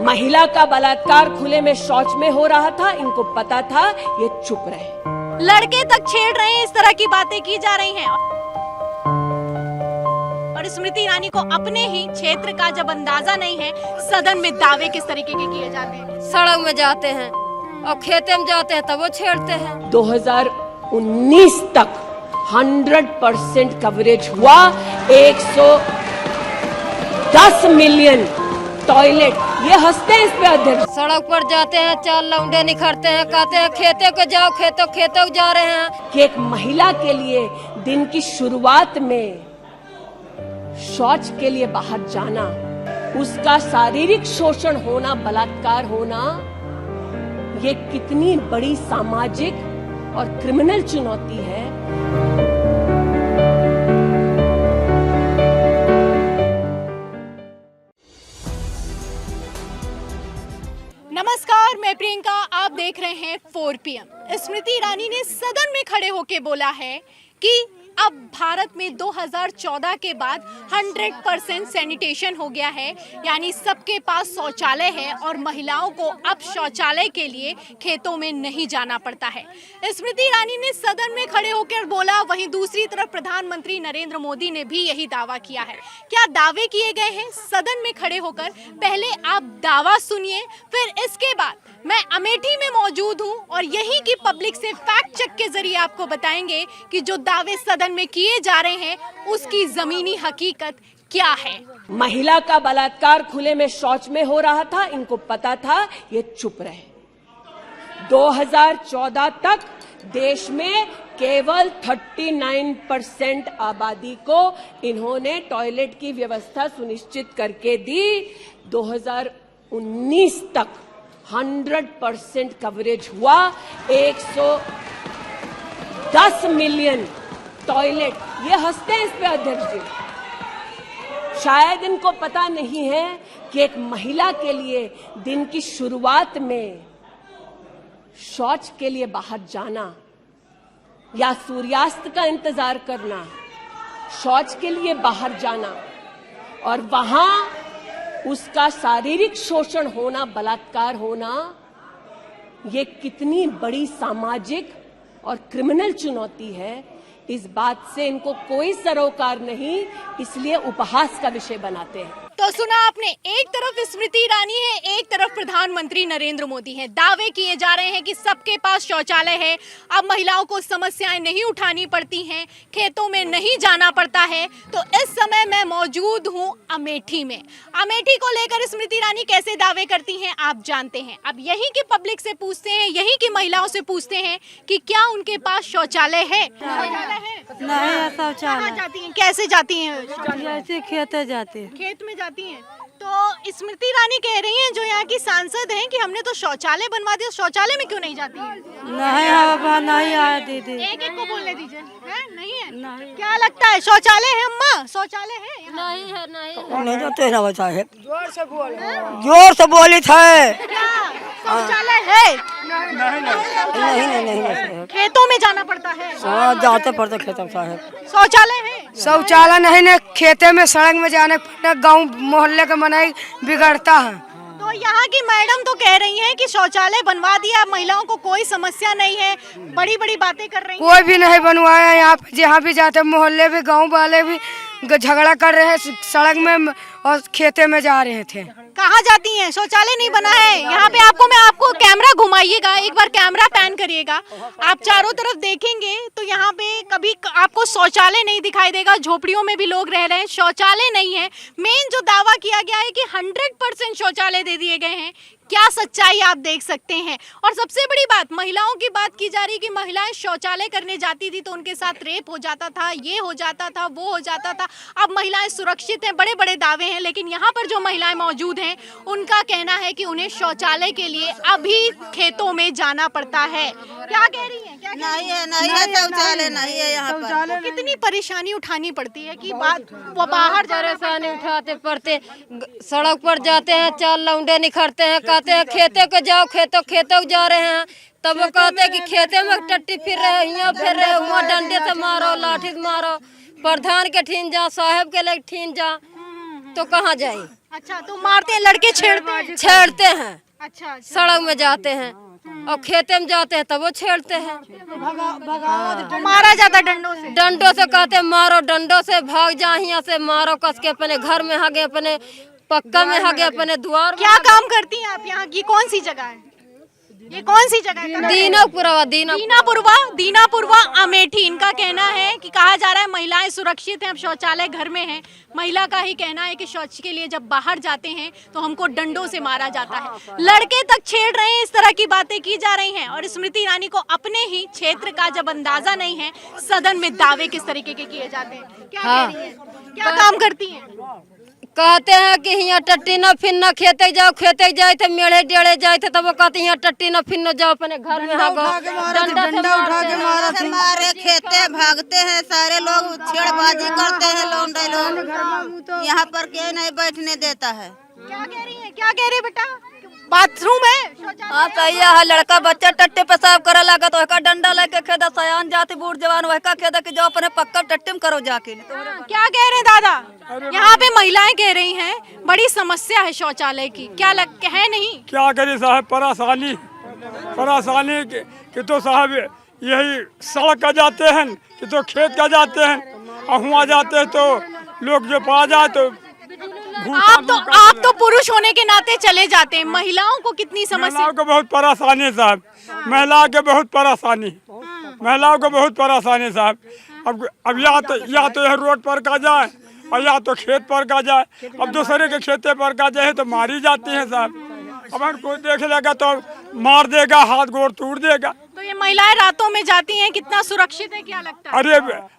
महिला का बलात्कार खुले में शौच में हो रहा था, इनको पता था, ये चुप रहे। लड़के तक छेड़ रहे हैं, इस तरह की बातें की जा रही हैं। और स्मृति ईरानी को अपने ही क्षेत्र का जब अंदाजा नहीं है, सदन में दावे किस तरीके के किए जाते हैं। सड़क में जाते हैं और खेते में जाते हैं तब वो छेड़ते हैं। 2019 तक 100% कवरेज हुआ। 110 मिलियन टॉयलेट, ये हंसते हैं इस पे अध्यक्ष। सड़क पर जाते हैं, 4 लौंडे निखरते हैं, कहते हैं खेते को जाओ, खेतों जा रहे हैं। कि एक महिला के लिए दिन की शुरुआत में शौच के लिए बाहर जाना, उसका शारीरिक शोषण होना, बलात्कार होना, ये कितनी बड़ी सामाजिक और क्रिमिनल चुनौती है। नमस्कार, मैं प्रियंका, आप देख रहे हैं 4 PM। स्मृति ईरानी ने सदन में खड़े होकर बोला है कि अब भारत में 2014 के बाद 100% सैनिटेशन हो गया है, यानी सबके पास शौचालय है और महिलाओं को अब शौचालय के लिए खेतों में नहीं जाना पड़ता है। स्मृति ईरानी ने सदन में खड़े होकर बोला, वहीं दूसरी तरफ प्रधानमंत्री नरेंद्र मोदी ने भी यही दावा किया है। क्या दावे किए गए हैं सदन में खड़े होकर? पहले आप दावा सुनिए, फिर इसके बाद मैं अमेठी में मौजूद हूं और यहीं की पब्लिक से फैक्ट चेक के जरिए आपको बताएंगे कि जो दावे सदन में किए जा रहे हैं उसकी जमीनी हकीकत क्या है। महिला का बलात्कार खुले में शौच में हो रहा था, इनको पता था, ये चुप रहे। 2014 तक देश में केवल 39% आबादी को इन्होंने टॉयलेट की व्यवस्था सुनिश्चित करके दी। 2019 तक 100% कवरेज हुआ। 110 मिलियन टॉयलेट, ये हंसते हैं इस पे अध्यक्ष जी। शायद इनको पता नहीं है कि एक महिला के लिए दिन की शुरुआत में शौच के लिए बाहर जाना या सूर्यास्त का इंतजार करना, शौच के लिए बाहर जाना और वहां उसका शारीरिक शोषण होना, बलात्कार होना, ये कितनी बड़ी सामाजिक और क्रिमिनल चुनौती है, इस बात से इनको कोई सरोकार नहीं, इसलिए उपहास का विषय बनाते हैं। तो सुना आपने, एक तरफ स्मृति ईरानी है, एक तरफ प्रधानमंत्री नरेंद्र मोदी है। दावे किए जा रहे हैं कि सबके पास शौचालय है, अब महिलाओं को समस्याएं नहीं उठानी पड़ती हैं, खेतों में नहीं जाना पड़ता है। तो इस समय मैं मौजूद हूं अमेठी में। अमेठी को लेकर स्मृति ईरानी कैसे दावे करती हैं आप जानते हैं। अब यहीं की पब्लिक से पूछते हैं, यहीं की महिलाओं से पूछते हैं कि क्या उनके पास शौचालय है। शौचालय है? नहीं है शौचालय। जाती हैं, कैसे जाती हैं? जैसे खेते जाते हैं। खेत में जाती हैं। तो स्मृति ईरानी कह रही हैं, जो यहाँ की सांसद हैं, कि हमने तो शौचालय बनवा दिया, शौचालय में क्यों नहीं जाती हैं? नहीं आया दीदी। एक एक को बोलने दीजिए। नहीं है? नहीं। क्या लगता है, शौचालय है अम्मा? शौचालय है? नहीं है, नहीं नहीं तो तेरा बचा है। जोर से बोली थे। क्या शौचालय है? नहीं। खेतों में जाना पड़ता है? जाते पड़ते खेतों साहब। शौचालय है? शौचालय नहीं ने खेते में सड़क में जाने पड़ता, गाँव मोहल्ले का मनाई बिगड़ता है। तो यहाँ की मैडम तो कह रही हैं कि शौचालय बनवा दिया, महिलाओं को कोई समस्या नहीं है, बड़ी बड़ी बातें कर रही हैं। कोई भी नहीं बनवाया, यहाँ पे जहाँ भी जाते मोहल्ले भी गाँव वाले भी झगड़ा कर रहे हैं, सड़क में और खेते में जा रहे थे। कहाँ जाती हैं? शौचालय नहीं बना है यहाँ पे। मैं आपको कैमरा घुमाइएगा, एक बार कैमरा पैन करिएगा, आप चारों तरफ देखेंगे तो यहाँ पे कभी आपको शौचालय नहीं दिखाई देगा। झोपड़ियों में भी लोग रह रहे हैं, शौचालय नहीं है। मेन जो दावा किया गया है कि 100% शौचालय दे दिए गए हैं, क्या सच्चाई आप देख सकते हैं। और सबसे बड़ी बात, महिलाओं की बात की जा रही कि महिलाएं शौचालय करने जाती थी तो उनके साथ रेप हो जाता था, ये हो जाता था, वो हो जाता था। अब महिलाएं सुरक्षित हैं, बड़े बड़े दावे हैं, लेकिन यहाँ पर जो महिलाएं मौजूद हैं उनका कहना है कि उन्हें शौचालय के लिए अभी खेतों में जाना पड़ता है। क्या कह रही हैं? नहीं है शौचालय नहीं है यहाँ पर। तो कितनी परेशानी उठानी पड़ती है कि बात वो बाहर परेशानी उठाते पड़ते, सड़क पर जाते हैं, 4 लौंडे निखरते हैं, कहते हैं खेते को जाओ, खेतों जा रहे हैं, तब वो कहते हैं कि खेते में टट्टी फिर रहे, यहाँ फिर रहे, वहाँ डंडे से मारो, लाठी से मारो, प्रधान के ठीन जा, साहब के लेके ठीन जा, तो कहाँ जाए? अच्छा, तो मारते हैं, लड़के छेड़ते हैं, अच्छा, सड़क में जाते हैं और खेते में जाते हैं तब वो छेड़ते हैं। तो मारा जाता डंडों से? डंडों से कहते मारो, डंडों से भाग जा, यहाँ से मारो, कस के अपने घर में हागे, अपने पक्का में हागे, अपने द्वार में। क्या काम करती हैं आप यहाँ की? कौन सी जगह है ये? कौन सी जगह है? दीनापुरवा अमेठी। इनका कहना है कि कहा जा रहा है महिलाएं सुरक्षित हैं, अब शौचालय घर में है। महिला का ही कहना है कि शौच के लिए जब बाहर जाते हैं तो हमको डंडों से मारा जाता है। लड़के तक छेड़ रहे हैं, इस तरह की बातें की जा रही हैं। और स्मृति ईरानी को अपने ही क्षेत्र का जब अंदाजा नहीं है, सदन में दावे किस तरीके के किए जाते हैं। क्या कह रही हैं? क्या काम करती हैं? कहते हैं कि यहाँ टट्टी न फिरना, खेते जाओ, खेते जाए थे, मेढ़े डेढ़े जाए थे, तब वो कहते यहाँ टट्टी न फिरना, जाओ अपने घर में हागो। डंडा उठा के मारे खेते भागते हैं, सारे लोग छेड़बाजी करते हैं, लौंडे लोग। यहाँ पर कोई नहीं बैठने देता है। क्या कह रही है? क्या कह रही है बेटा? बाथरूम है? हाँ सही है। लड़का बच्चा टट्टे पेशाब करे लगा तो वह डंडा लेके खेदा, सयान जाति बूढ़ जवान वह का खेदा कि जाओ अपने पक्का टट्टे में करो जाके। क्या कह रहे हैं दादा? यहाँ पे महिलाएं कह रही हैं बड़ी समस्या है शौचालय की, क्या है नहीं? क्या करे साहब, परेशानी कि तो साहब यही सड़क का जाते हैं कि तो खेत का जाते हैं, और हुआ जाते हैं तो लोग जो पा जाए तो आप तो पुरुष होने के नाते चले जाते हैं, महिलाओं को कितनी समस्या? महिलाओं को बहुत परेशानी है साहब, महिलाओं को बहुत परेशानी साहब। अब या तो यह रोड पर का जाए और या तो खेत पर का जाए। अब दूसरे के खेते पर का जाए तो मारी जाती है साहब। अगर कोई देख लेगा तो मार देगा, हाथ गोड़ तोड़ देगा। तो ये महिलाएं रातों में जाती हैं, कितना सुरक्षित है, क्या लगता है? अरे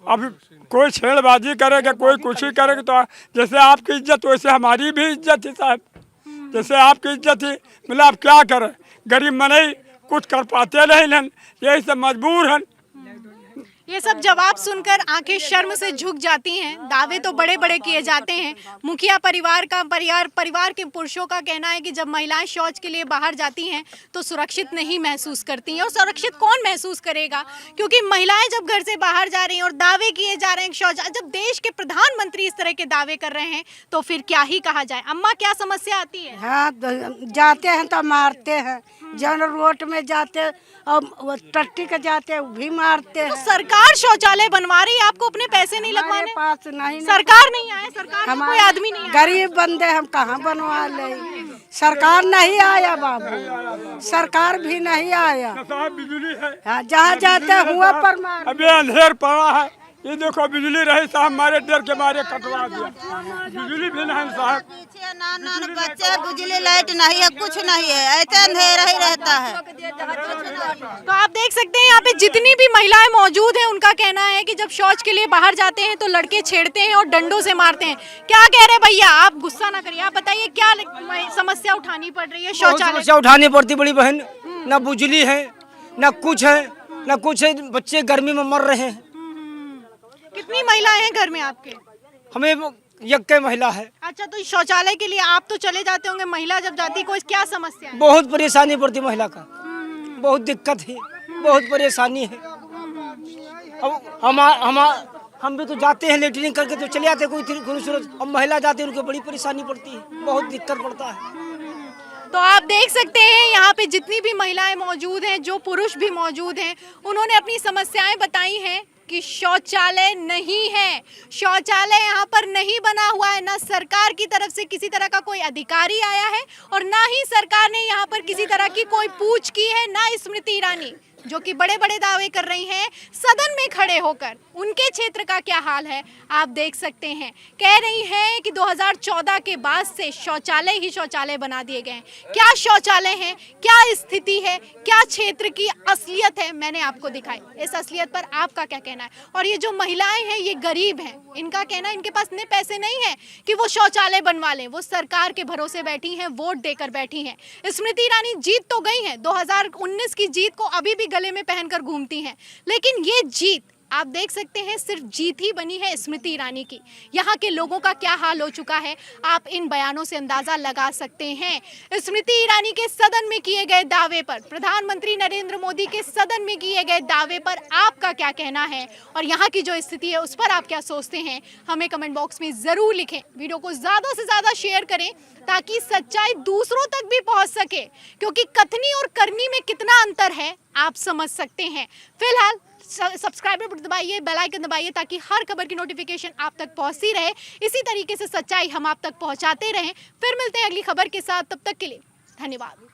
अब कोई छेड़बाजी करेगा, कोई कुछ ही करेगा तो जैसे आपकी इज्जत वैसे हमारी भी इज्जत है साहब। जैसे आपकी इज्जत है, मतलब आप क्या करें, गरीब मनई कुछ कर पाते नहीं, यही सब मजबूर हैं। ये सब जवाब सुनकर आंखें शर्म से झुक जाती हैं। दावे तो बड़े बड़े किए जाते हैं। मुखिया परिवार के पुरुषों का कहना है कि जब महिलाएं शौच के लिए बाहर जाती हैं तो सुरक्षित नहीं महसूस करती हैं। और सुरक्षित कौन महसूस करेगा, क्योंकि महिलाएं जब घर से बाहर जा रही हैं और दावे किए जा रहे हैं शौचालय, जब देश के प्रधानमंत्री इस तरह के दावे कर रहे हैं तो फिर क्या ही कहा जाए। अम्मा, क्या समस्या आती है? हाँ, जाते हैं तो मारते हैं, जन रोड में जाते और टट्टी के जाते भी मारते हैं। तो सरकार शौचालय बनवा रही है, आपको अपने पैसे नहीं लगवाने? पास नहीं, सरकार नहीं आया, सरकार में कोई आदमी नहीं आया। गरीब बंदे हम कहाँ बनवा ले, सरकार नहीं आया बाबू, सरकार भी नहीं आया। बिजली है, हाँ, जहाँ जाते हुआ पर मार। अभी अंधेर पड़ा है, ये देखो बिजली रही साहब, हमारे डर के मारे कटवा दिया। बिजली भी नहीं साहब, पीछे नान बच्चे, बिजली लाइट नहीं है, कुछ नहीं है, ऐसे अंधेरा ही रहता है। तो आप देख सकते हैं यहाँ पे जितनी भी महिलाएं मौजूद हैं, उनका कहना है कि जब शौच के लिए बाहर जाते हैं तो लड़के छेड़ते हैं और डंडों से मारते हैं। क्या कह रहे भैया? आप गुस्सा ना करिए, आप बताइए क्या समस्या उठानी पड़ रही है शौचालय? समस्या उठानी पड़ती बड़ी बहन, न बिजली है, न कुछ है, बच्चे गर्मी में मर रहे हैं। कितनी महिलाएं हैं घर में आपके? हमें यक्के महिला है। अच्छा, तो शौचालय के लिए आप तो चले जाते होंगे, महिला जब जाती कोई क्या समस्या है? बहुत परेशानी पड़ती महिला का, बहुत दिक्कत है, बहुत परेशानी है। अब हम भी तो जाते हैं लेटरिन करके तो चले आते, कोई अब महिला जाती है उनको बड़ी परेशानी पड़ती है, बहुत दिक्कत पड़ता है। तो आप देख सकते हैं यहाँ पे जितनी भी महिलाएं मौजूद हैं, जो पुरुष भी मौजूद हैं, उन्होंने अपनी समस्याएं बताई हैं कि शौचालय नहीं है, शौचालय यहाँ पर नहीं बना हुआ है। ना सरकार की तरफ से किसी तरह का कोई अधिकारी आया है और ना ही सरकार ने यहाँ पर किसी तरह की कोई पूछ की है। ना स्मृति ईरानी, जो कि बड़े बड़े दावे कर रही हैं, सदन में खड़े होकर उनके क्षेत्र का क्या हाल है आप देख सकते हैं। कह रही हैं कि 2014 के बाद से शौचालय ही शौचालय बना दिए गए हैं। क्या शौचालय हैं, क्या स्थिति है, क्या क्षेत्र की असलियत है, मैंने आपको दिखाई। इस असलियत पर आपका क्या कहना है? और ये जो महिलाएं हैं ये गरीब हैं, इनका कहना है इनके पास इतने पैसे नहीं है कि वो शौचालय बनवा लें। वो सरकार के भरोसे बैठी हैं, वोट देकर बैठी हैं। स्मृति ईरानी जीत तो गई हैं, 2019 की जीत को अभी भी गले में पहनकर घूमती हैं, लेकिन ये जीत आप देख सकते हैं सिर्फ जीत ही बनी है स्मृति ईरानी की। यहाँ के लोगों का क्या हाल हो चुका है आप इन बयानों से अंदाजा लगा सकते हैं। स्मृति ईरानी के सदन में किए गए दावे पर, प्रधानमंत्री नरेंद्र मोदी के सदन में किए गए दावे पर आपका क्या कहना है और यहाँ की जो स्थिति है उस पर आप क्या सोचते हैं, हमें कमेंट बॉक्स में जरूर लिखें। वीडियो को ज्यादा से ज्यादा शेयर करें ताकि सच्चाई दूसरों तक भी पहुंच सके, क्योंकि कथनी और करनी में कितना अंतर है आप समझ सकते हैं। फिलहाल सब्सक्राइब बटन दबाइए, बेल आइकन दबाइए ताकि हर खबर की नोटिफिकेशन आप तक पहुंचती रहे। इसी तरीके से सच्चाई हम आप तक पहुंचाते रहें। फिर मिलते हैं अगली खबर के साथ, तब तक के लिए धन्यवाद।